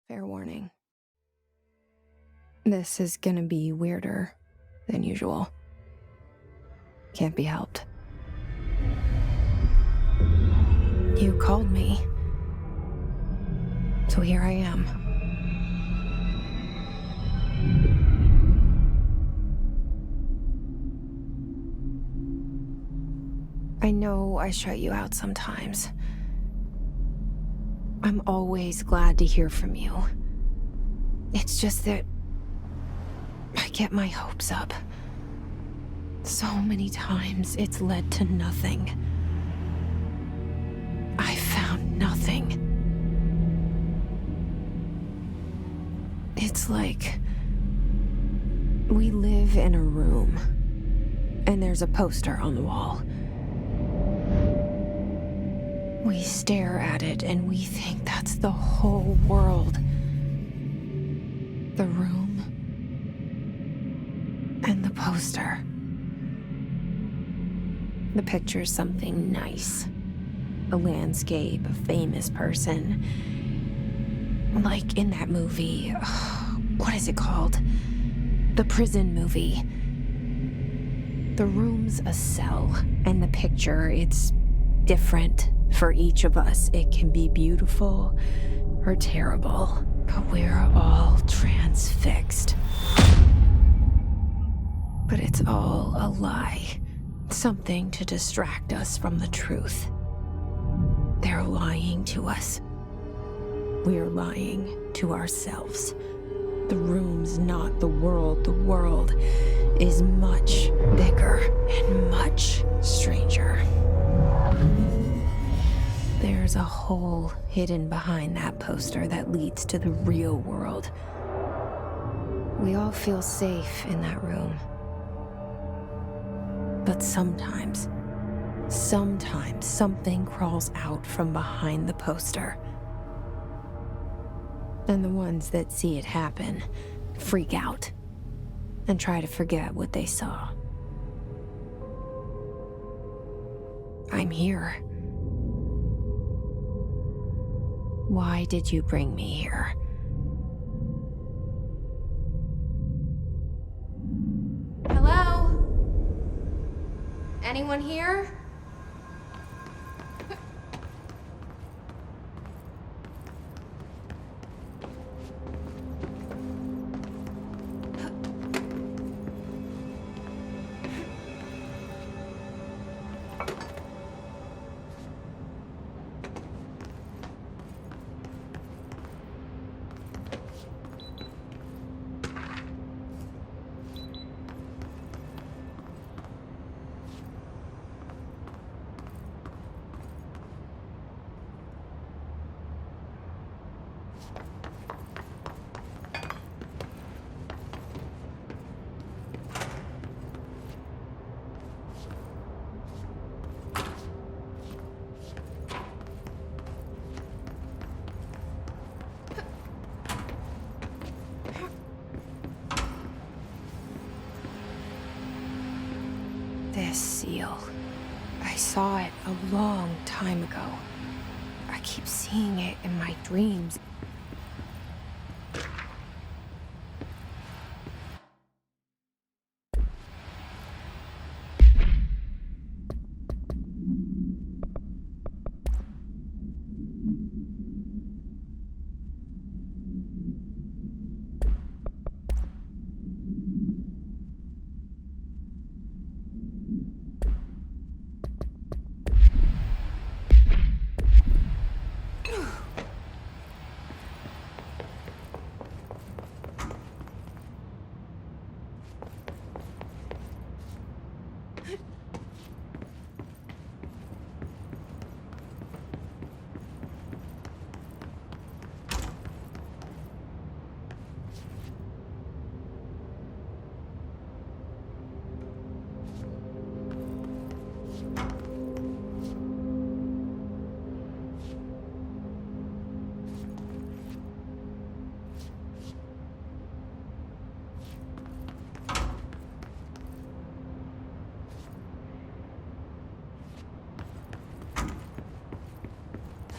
Fair warning. This is gonna be weirder than usual. Can't be helped. You called me. So here I am. I know I shut you out sometimes. I'm always glad to hear from you. It's just that I get my hopes up. So many times it's led to nothing. I found nothing. It's like we live in a room, and there's a poster on the wall. We stare at it and we think that's the whole world. The room and the poster. The picture's something nice. A landscape, a famous person. Like in that movie, what is it called? The prison movie. The room's a cell, and the picture, it's different for each of us. It can be beautiful or terrible, but we're all transfixed. But it's all a lie. Something to distract us from the truth. They're lying to us. We're lying to ourselves. The room's not the world. The world is much bigger and much stranger. There's a hole hidden behind that poster that leads to the real world. We all feel safe in that room. But sometimes something crawls out from behind the poster. And the ones that see it happen freak out and try to forget what they saw. I'm here. Why did you bring me here? Hello? Anyone here? This seal. I saw it a long time ago. I keep seeing it in my dreams.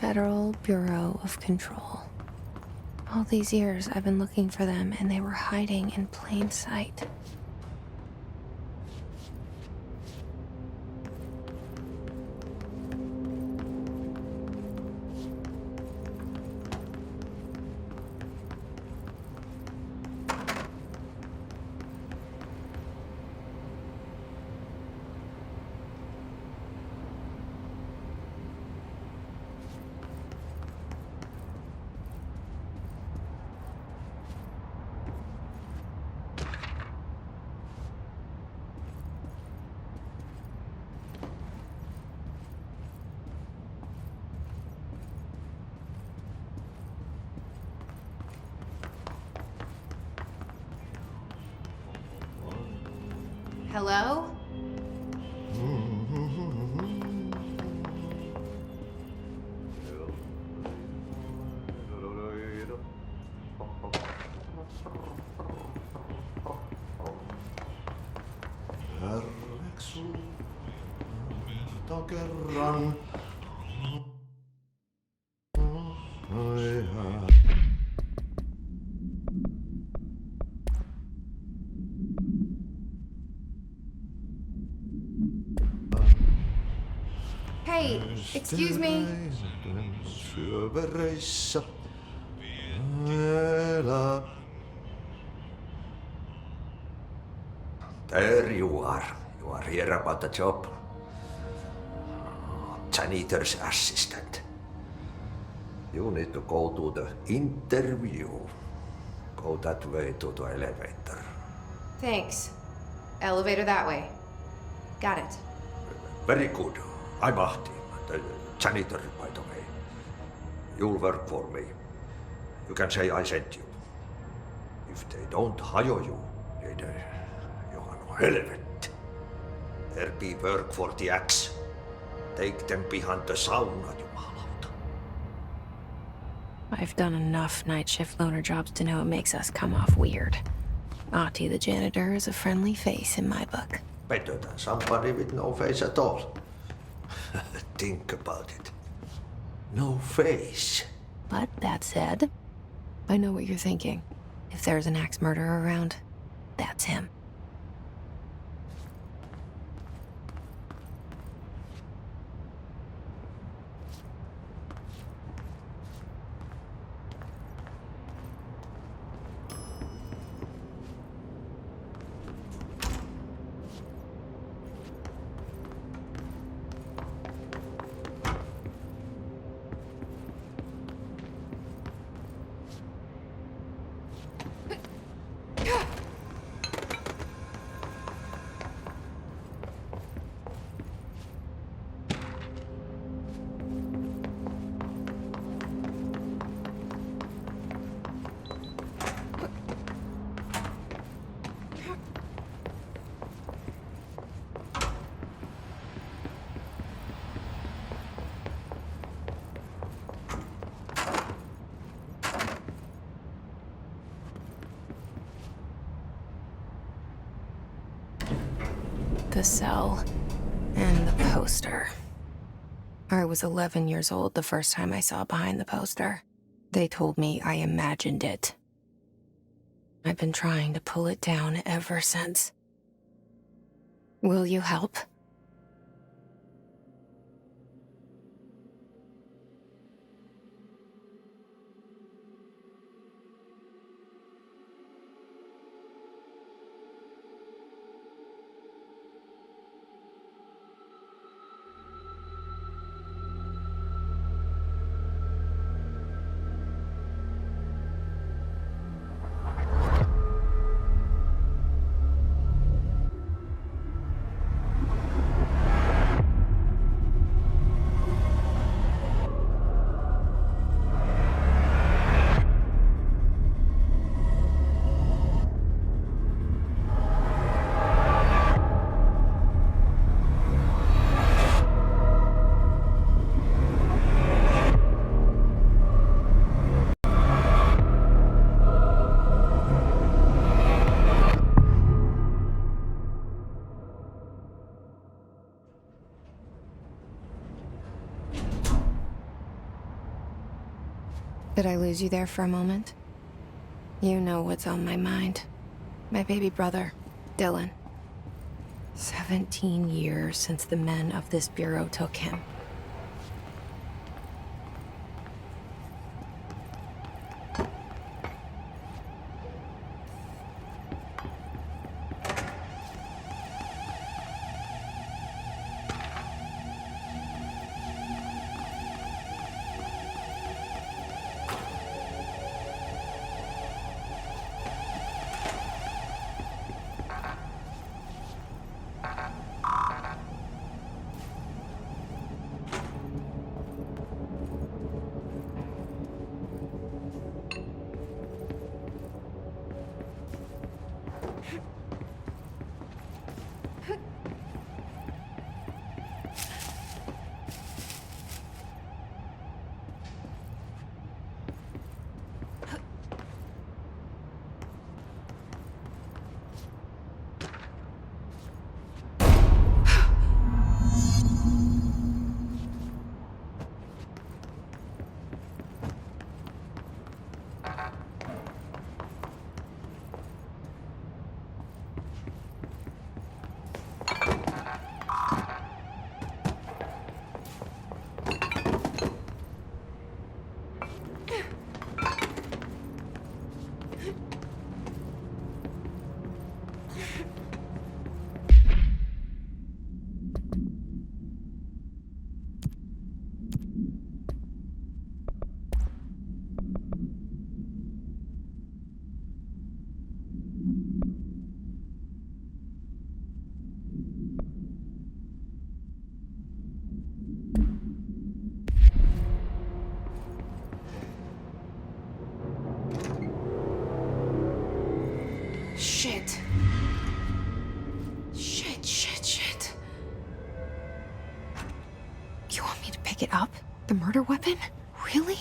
Federal Bureau of Control. All these years I've been looking for them and they were hiding in plain sight. Hello? Herreksu, kerran. Hey, excuse me. Syövereissä elää. There you are. You are here about the job. Janitor's assistant. You need to go to the interview. Go that way to the elevator. Thanks. Elevator that way. Got it. Very good. I'm Ahti, the janitor, by the way. You'll work for me. You can say I sent you. If they don't hire you, then you are no helvet. There be work for the axe. Take them behind the sauna, jumalauta. I've done enough night shift loner jobs to know it makes us come off weird. Ahti the janitor is a friendly face in my book. Better than somebody with no face at all. Think about it. No face. But that said, I know what you're thinking. If there's an axe murderer around, that's him. The cell and the poster. I was 11 years old the first time I saw behind the poster. They told me I imagined it. I've been trying to pull it down ever since. Will you help? Did I lose you there for a moment? You know what's on my mind. My baby brother, Dylan. 17 years since the men of this bureau took him. Shit. Shit. You want me to pick it up? The murder weapon? Really?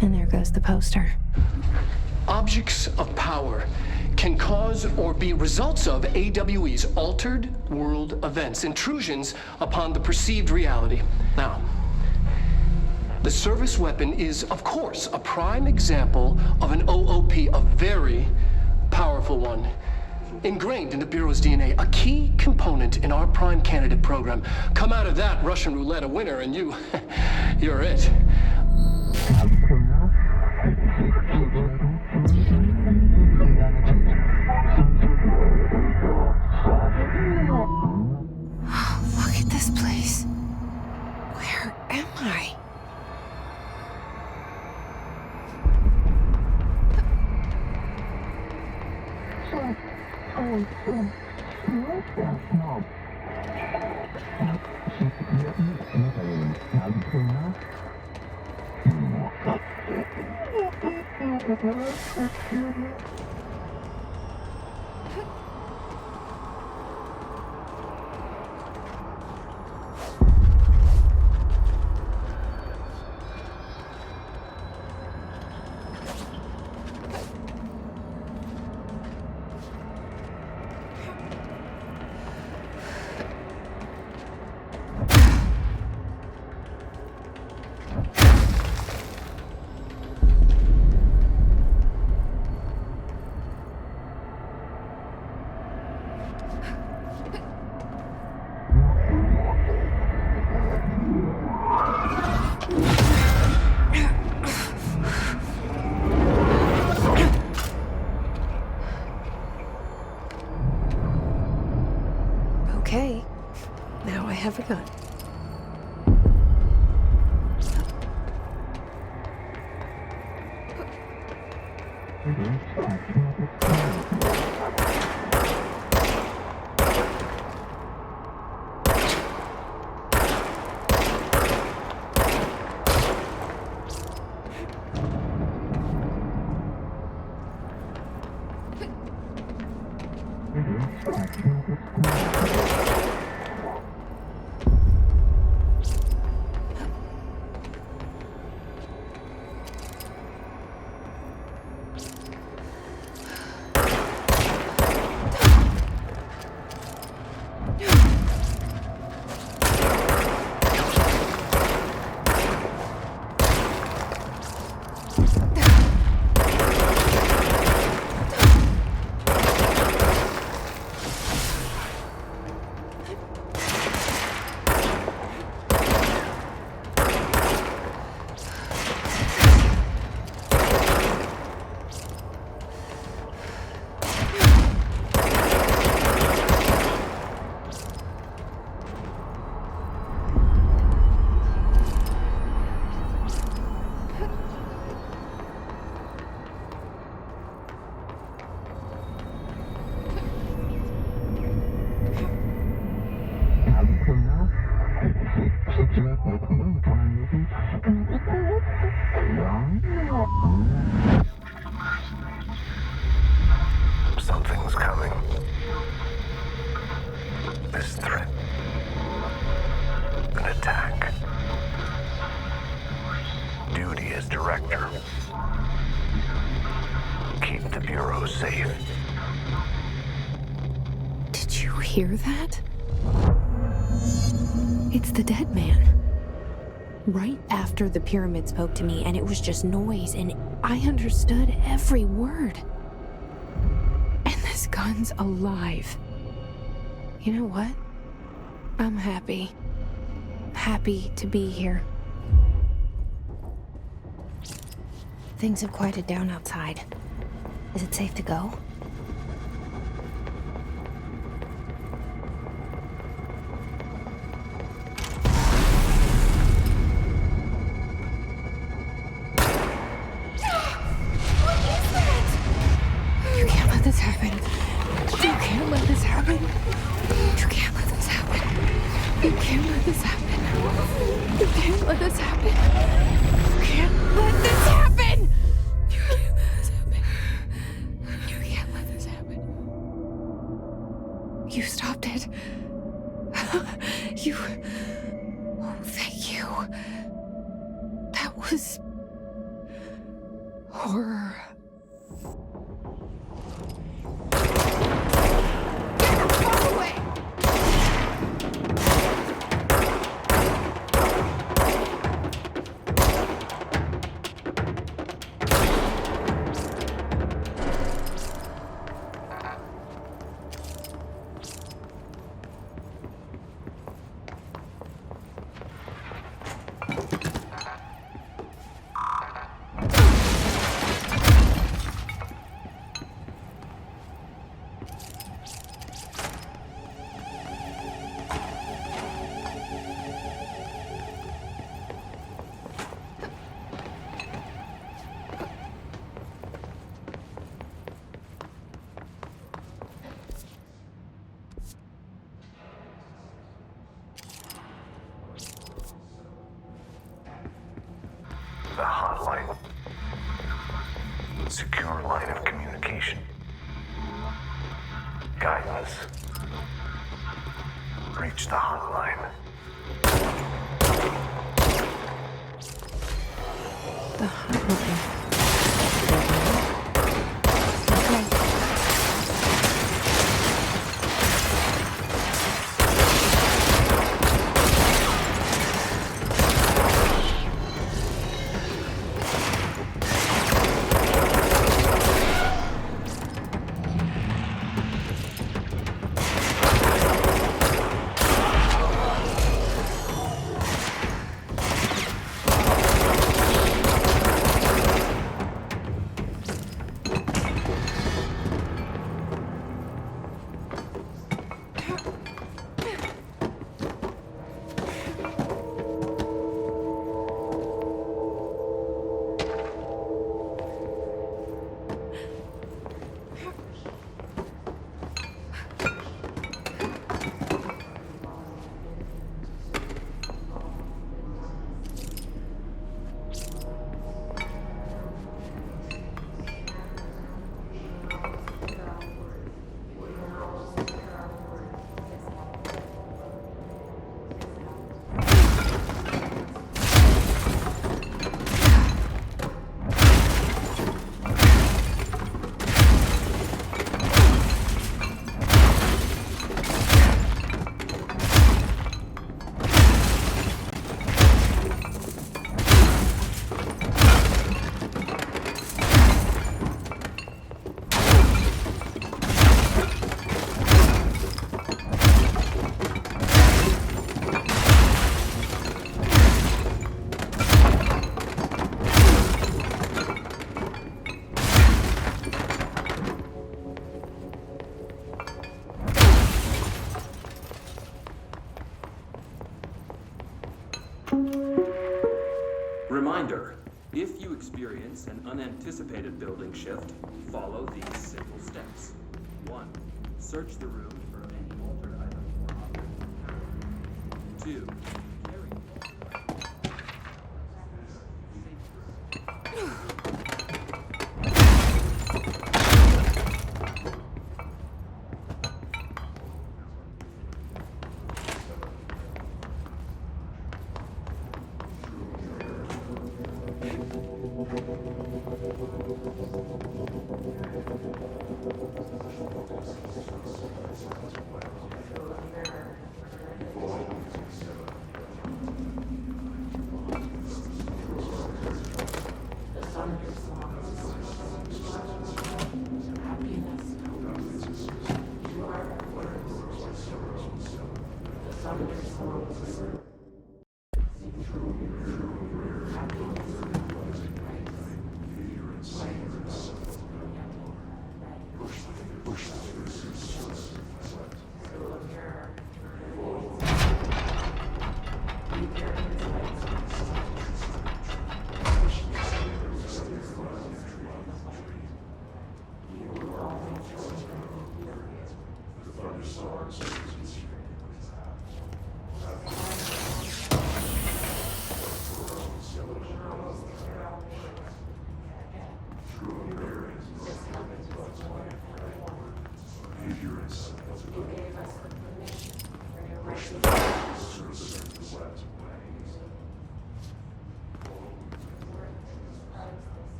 And there goes the poster. Objects of power can cause or be results of AWE's altered world events, intrusions upon the perceived reality. Now, the service weapon is, of course, a prime example of an OOP, a very powerful one. Ingrained in the Bureau's DNA, a key component in our prime candidate program. Come out of that Russian roulette a winner and you're it. Look at this place. Where am I? Something's coming. This threat. An attack. Duty as director. Keep the Bureau safe. Did you hear that? It's the dead man. Right after the pyramid spoke to me, and it was just noise, and I understood every word. And this gun's alive. You know what? I'm happy. Happy to be here. Things have quieted down outside. Is it safe to go? You can't let this happen. You can't let this happen. You can't let this happen. You can't let this happen. You can't let this happen. You can't let this happen. You can't let this happen. You can't let this happen. You stopped it. You... Oh, thank you. That was... horror. The hotline. Secure line of communication. Guidance. Reach the hotline. The hotline. If you experience an unanticipated building shift, follow these simple steps. 1. Search the room for any altered items or objects. 2. Carry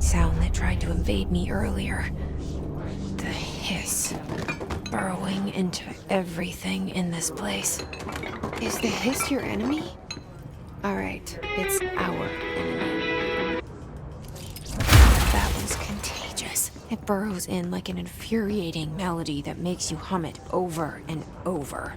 Sound that tried to invade me earlier. The hiss. Burrowing into everything in this place. Is the hiss your enemy? Alright, it's our enemy. Babble's contagious. It burrows in like an infuriating melody that makes you hum it over and over.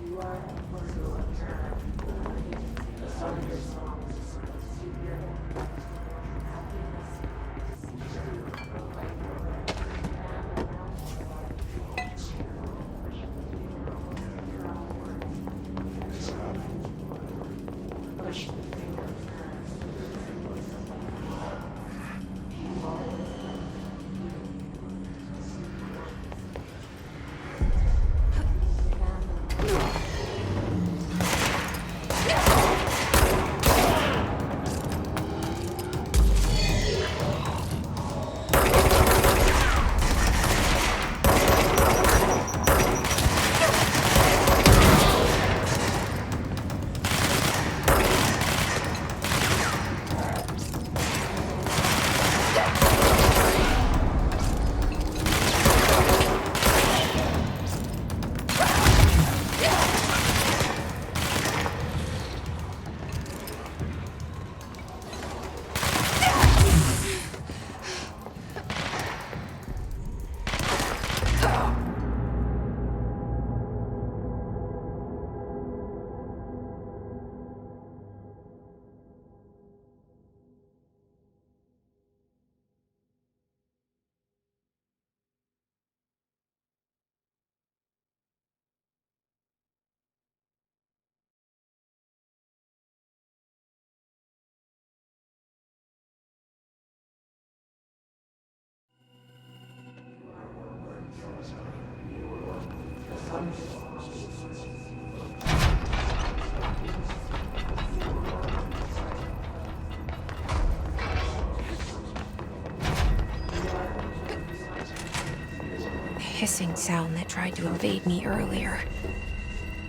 Hissing sound that tried to invade me earlier.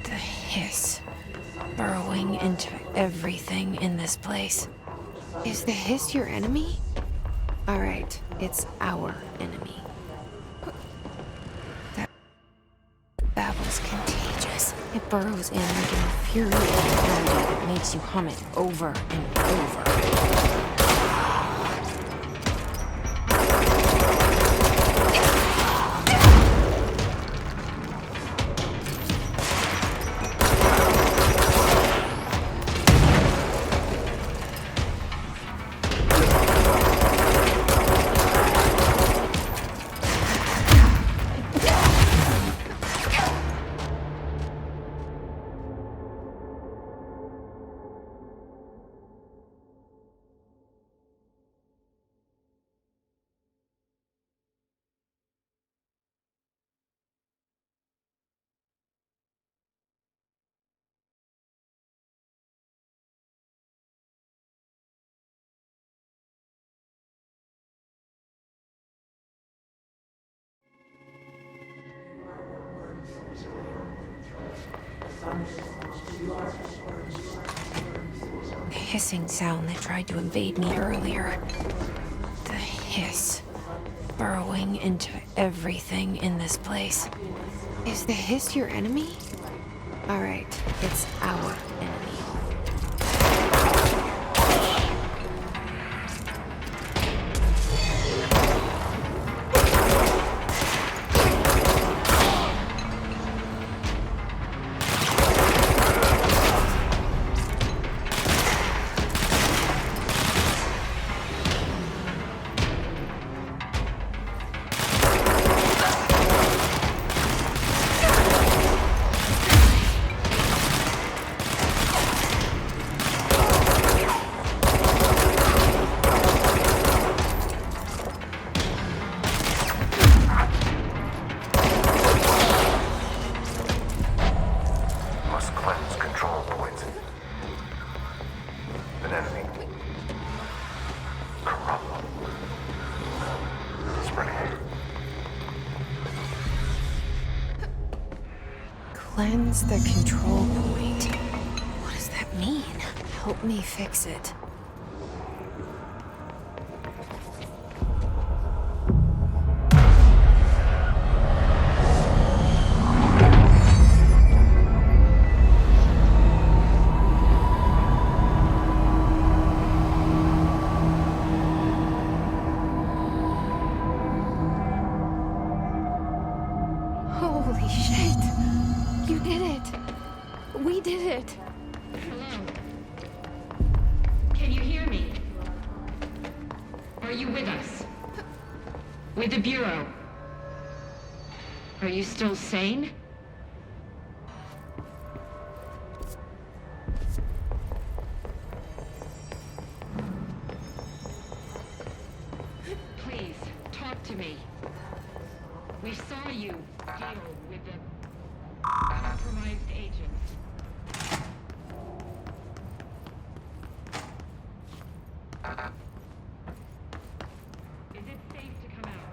The hiss. Burrowing into everything in this place. Is the hiss your enemy? Alright, it's our enemy. That babble's contagious. It burrows in like an infuriating melody that makes you hum it over and over. The hissing sound that tried to invade me earlier. The hiss. Burrowing into everything in this place. Is the hiss your enemy? Alright, it's our enemy. Must cleanse control points. An enemy. Corrupt. Spreading. Cleanse the control point. What does that mean? Help me fix it. Holy shit! You did it! We did it! Hello? Can you hear me? Are you with us? With the Bureau? Are you still sane? Please, talk to me. We saw you deal with the compromised agents. Is it safe to come out?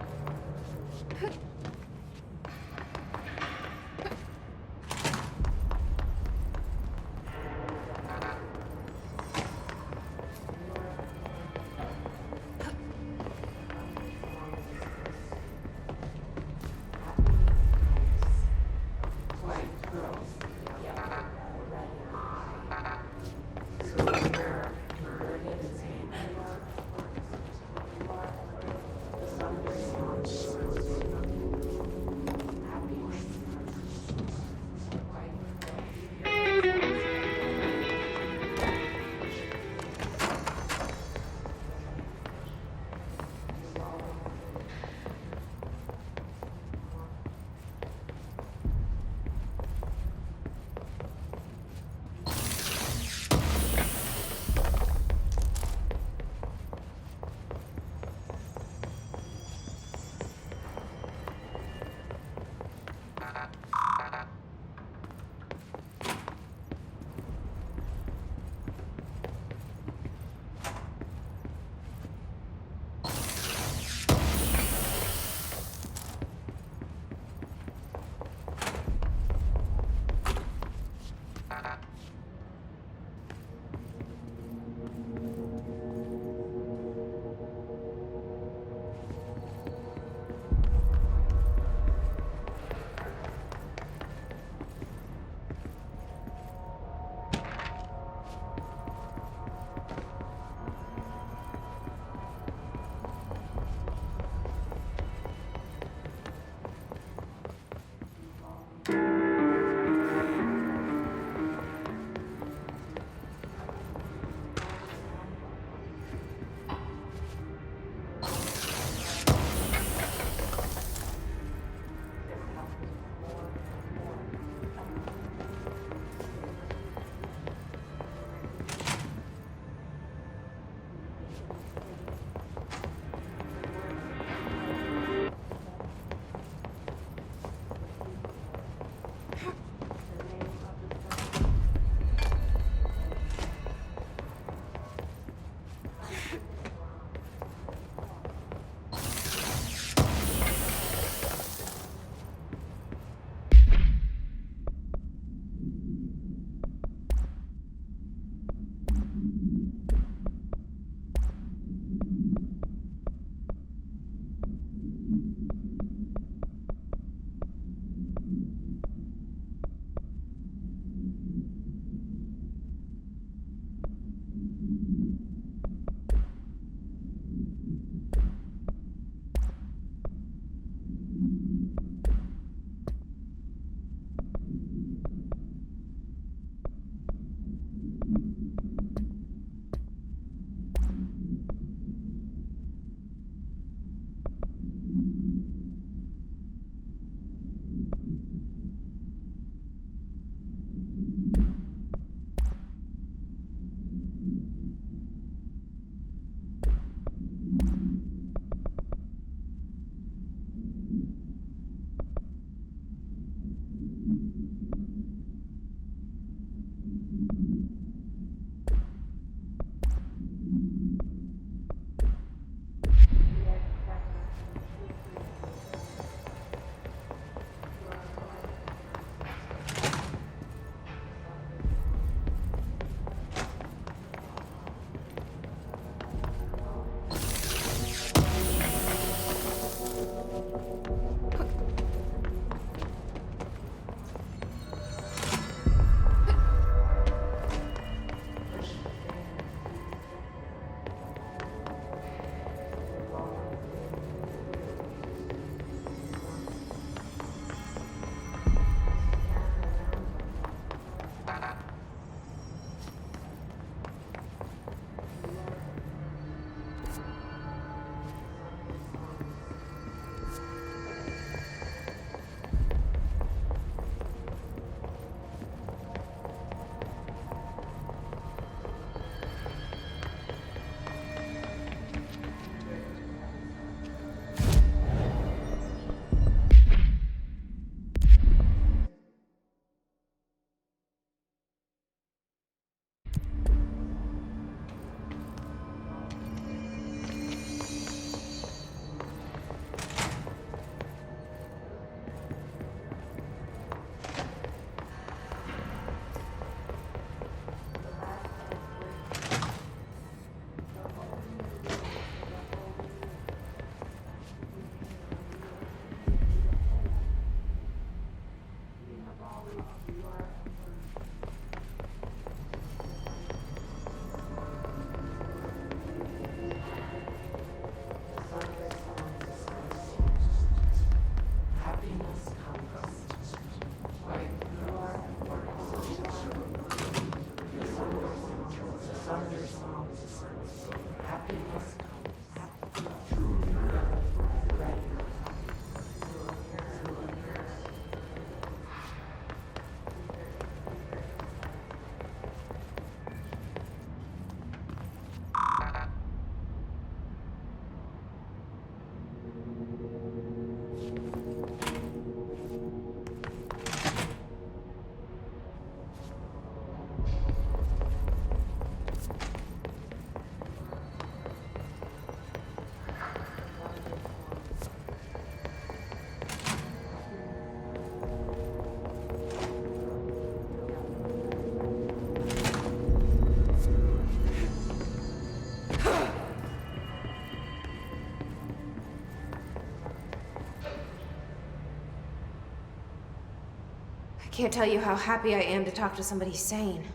I can't tell you how happy I am to talk to somebody sane.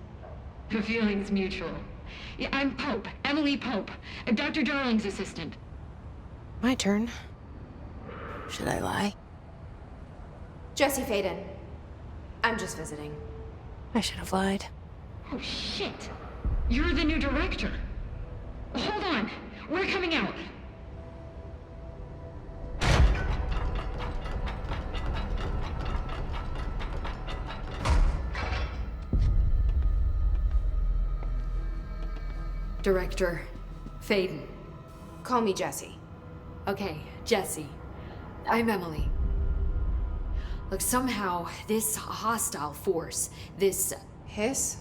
The feeling's mutual. Yeah, I'm Pope, Emily Pope, Dr. Darling's assistant. My turn. Should I lie? Jesse Faden. I'm just visiting. I should have lied. Oh, shit. You're the new director. Hold on. We're coming out. Director Faden. Call me Jesse. Okay, Jesse. I'm Emily. Look, somehow this hostile force, this... Hiss?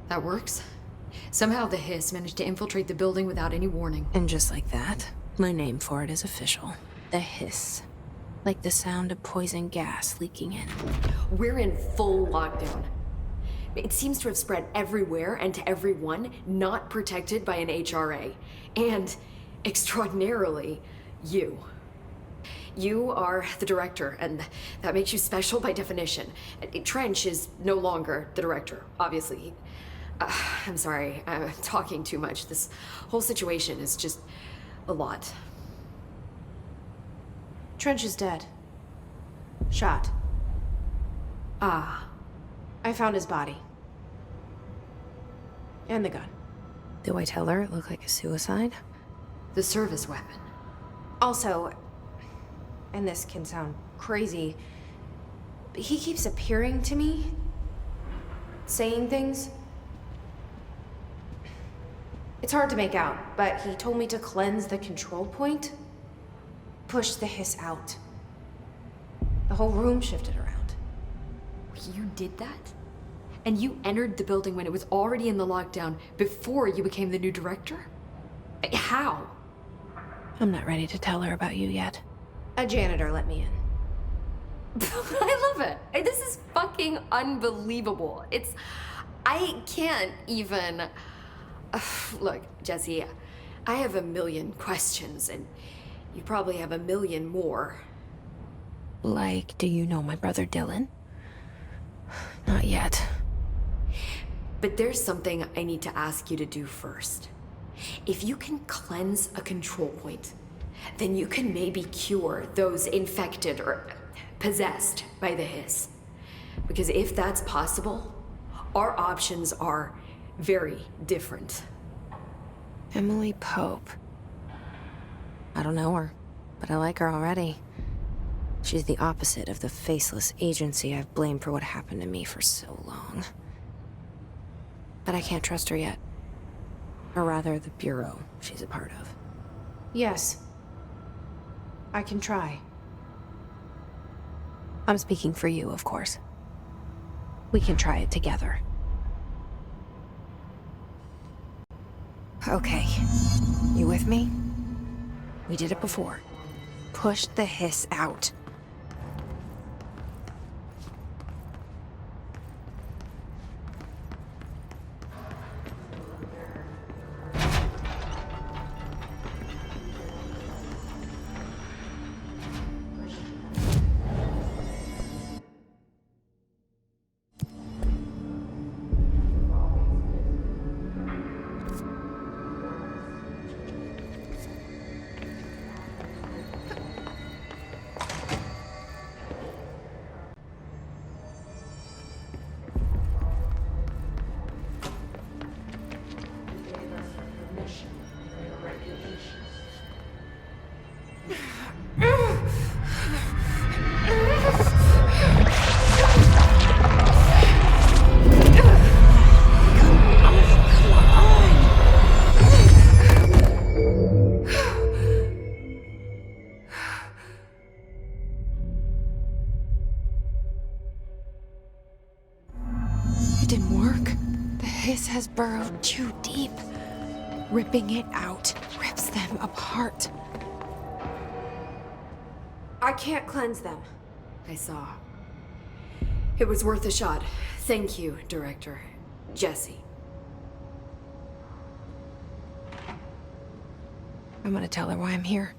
That works? Somehow the hiss managed to infiltrate the building without any warning. And just like that, my name for it is official. The hiss. Like the sound of poison gas leaking in. We're in full lockdown. It seems to have spread everywhere and to everyone not protected by an HRA. And, extraordinarily, you. You are the director, and that makes you special by definition. Trench is no longer the director, obviously. I'm sorry, I'm talking too much. This whole situation is just a lot. Trench is dead. Shot. Ah. I found his body. And the gun. Do I tell her it looked like a suicide? The service weapon. Also, and this can sound crazy, but he keeps appearing to me, saying things. It's hard to make out, but he told me to cleanse the control point, push the hiss out. The whole room shifted around. You did that? And you entered the building when it was already in the lockdown before you became the new director? How? I'm not ready to tell her about you yet. A janitor let me in. I love it. This is fucking unbelievable. I can't even... Look, Jesse, I have a million questions, and you probably have a million more. Like, do you know my brother Dylan? Not yet. But there's something I need to ask you to do first. If you can cleanse a control point, then you can maybe cure those infected or possessed by the hiss. Because if that's possible, our options are very different. Emily Pope. I don't know her, but I like her already. She's the opposite of the faceless agency I've blamed for what happened to me for so long. But I can't trust her yet. Or rather, the bureau she's a part of. Yes. I can try. I'm speaking for you, of course. We can try it together. Okay. You with me? We did it before. Push the hiss out. didn't work. The hiss has burrowed too deep. Ripping it out rips them apart. I can't cleanse them. I saw. It was worth a shot. Thank you, Director. Jesse. I'm gonna tell her why I'm here.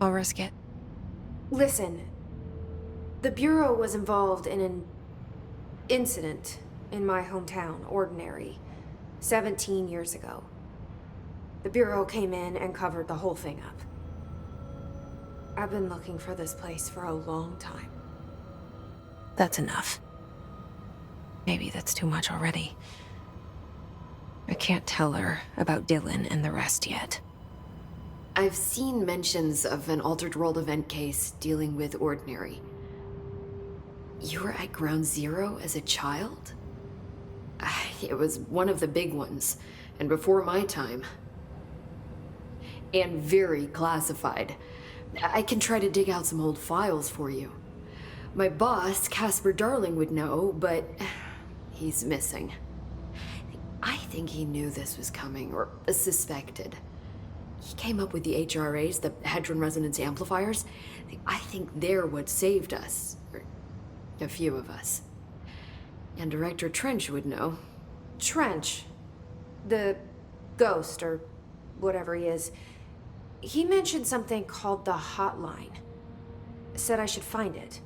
I'll risk it. Listen, the Bureau was involved in an incident in my hometown, Ordinary, 17 years ago. The Bureau came in and covered the whole thing up. I've been looking for this place for a long time. That's enough. Maybe that's too much already. I can't tell her about Dylan and the rest yet. I've seen mentions of an Altered World event case dealing with Ordinary. You were at Ground Zero as a child? It was one of the big ones, and before my time. And very classified. I can try to dig out some old files for you. My boss, Casper Darling, would know, but he's missing. I think he knew this was coming, or suspected. He came up with the HRAs, the Hadron Resonance Amplifiers. I think they're what saved us. Or a few of us. And Director Trench would know. Trench, the ghost, or whatever he is, he mentioned something called the hotline. Said I should find it.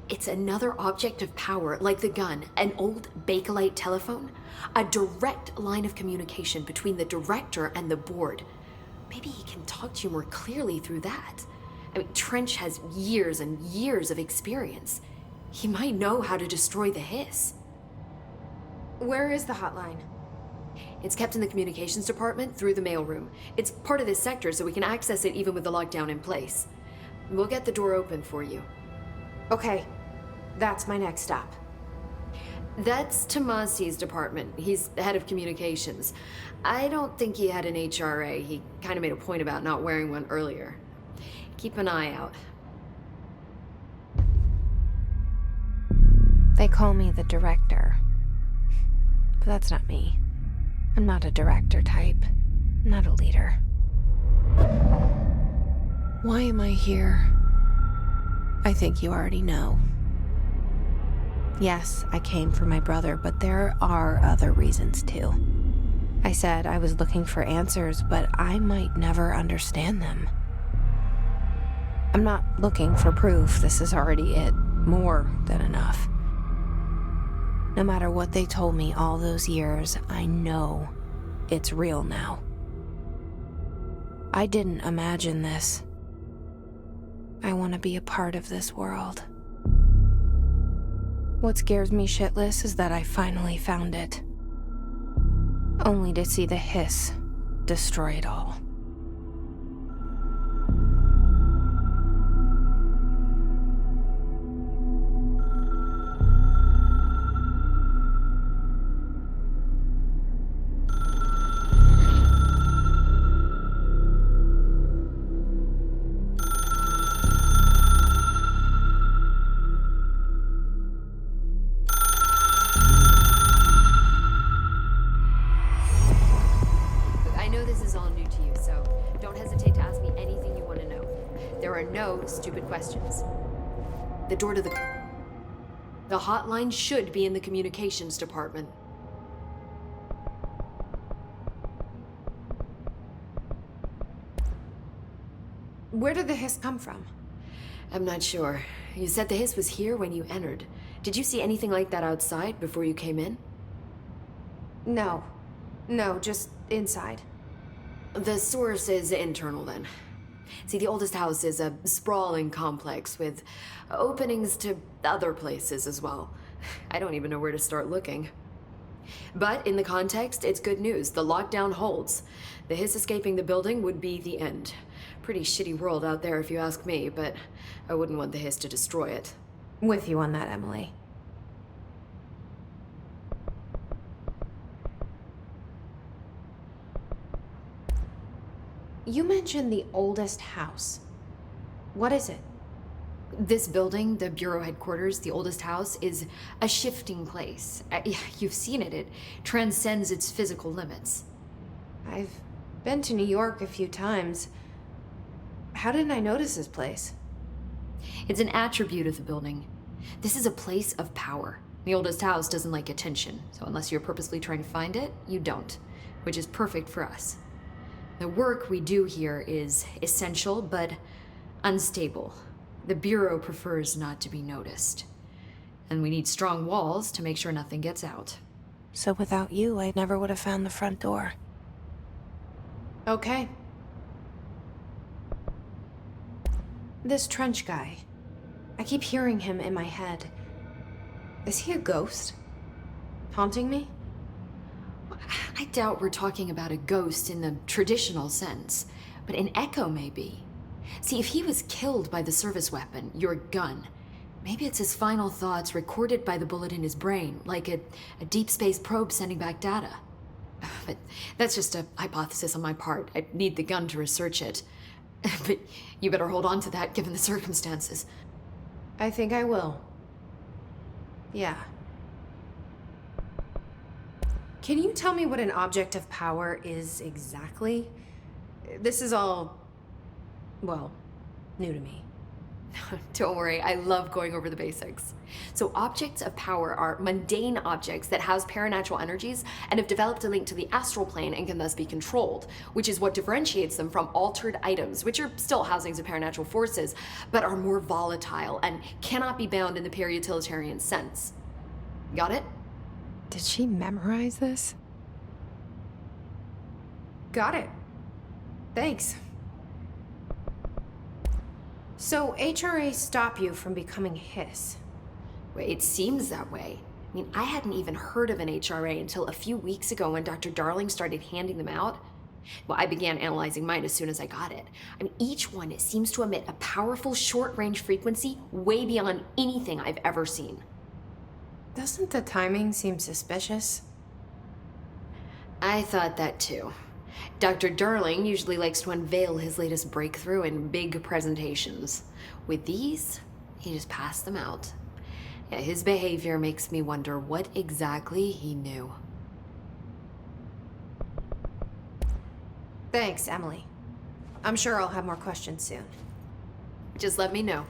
It's another object of power, like the gun, an old Bakelite telephone, a direct line of communication between the director and the board. Maybe he can talk to you more clearly through that. I mean, Trench has years and years of experience. He might know how to destroy the hiss. Where is the hotline? It's kept in the communications department through the mailroom. It's part of this sector, so we can access it even with the lockdown in place. We'll get the door open for you. Okay, that's my next stop. That's Tomasi's department. He's the head of communications. I don't think he had an HRA. He kind of made a point about not wearing one earlier. Keep an eye out. They call me the director. But that's not me. I'm not a director type. I'm not a leader. Why am I here? I think you already know. Yes, I came for my brother, but there are other reasons too. I said I was looking for answers, but I might never understand them. I'm not looking for proof. This is already it. More than enough. No matter what they told me all those years, I know it's real now. I didn't imagine this. I want to be a part of this world. What scares me shitless is that I finally found it. Only to see the hiss destroy it all. Stupid questions. The door to the hotline should be in the communications department. Where did the hiss come from? I'm not sure. You said the hiss was here when you entered. Did you see anything like that outside before you came in? No, just inside. The source is internal then. See, the oldest house is a sprawling complex with openings to other places as well. I don't even know where to start looking. But in the context, it's good news. The lockdown holds. The hiss escaping the building would be the end. Pretty shitty world out there if you ask me, but I wouldn't want the hiss to destroy it. With you on that, Emily. You mentioned the oldest house. What is it? This building, the Bureau headquarters, the oldest house, is a shifting place. Yeah, you've seen it. It transcends its physical limits. I've been to New York a few times. How didn't I notice this place? It's an attribute of the building. This is a place of power. The oldest house doesn't like attention, so unless you're purposely trying to find it, you don't, which is perfect for us. The work we do here is essential, but unstable. The Bureau prefers not to be noticed. And we need strong walls to make sure nothing gets out. So without you, I never would have found the front door. Okay. This Trench guy. I keep hearing him in my head. Is he a ghost? Haunting me? I doubt we're talking about a ghost in the traditional sense, but an echo maybe. See, if he was killed by the service weapon, your gun, maybe it's his final thoughts recorded by the bullet in his brain, like a deep space probe sending back data. But that's just a hypothesis on my part. I need the gun to research it. But you better hold on to that given the circumstances. I think I will. Yeah. Can you tell me what an object of power is exactly? This is all, well, new to me. Don't worry, I love going over the basics. So objects of power are mundane objects that house paranatural energies and have developed a link to the astral plane and can thus be controlled, which is what differentiates them from altered items, which are still housings of paranatural forces, but are more volatile and cannot be bound in the peri-utilitarian sense. Got it? Did she memorize this? Got it. Thanks. So HRA stop you from becoming Hiss? Well, it seems that way. I mean, I hadn't even heard of an HRA until a few weeks ago when Dr. Darling started handing them out. Well, I began analyzing mine as soon as I got it. I mean, each one seems to emit a powerful short-range frequency way beyond anything I've ever seen. Doesn't the timing seem suspicious? I thought that too. Dr. Darling usually likes to unveil his latest breakthrough in big presentations. With these, he just passed them out. Yeah, his behavior makes me wonder what exactly he knew. Thanks, Emily. I'm sure I'll have more questions soon. Just let me know.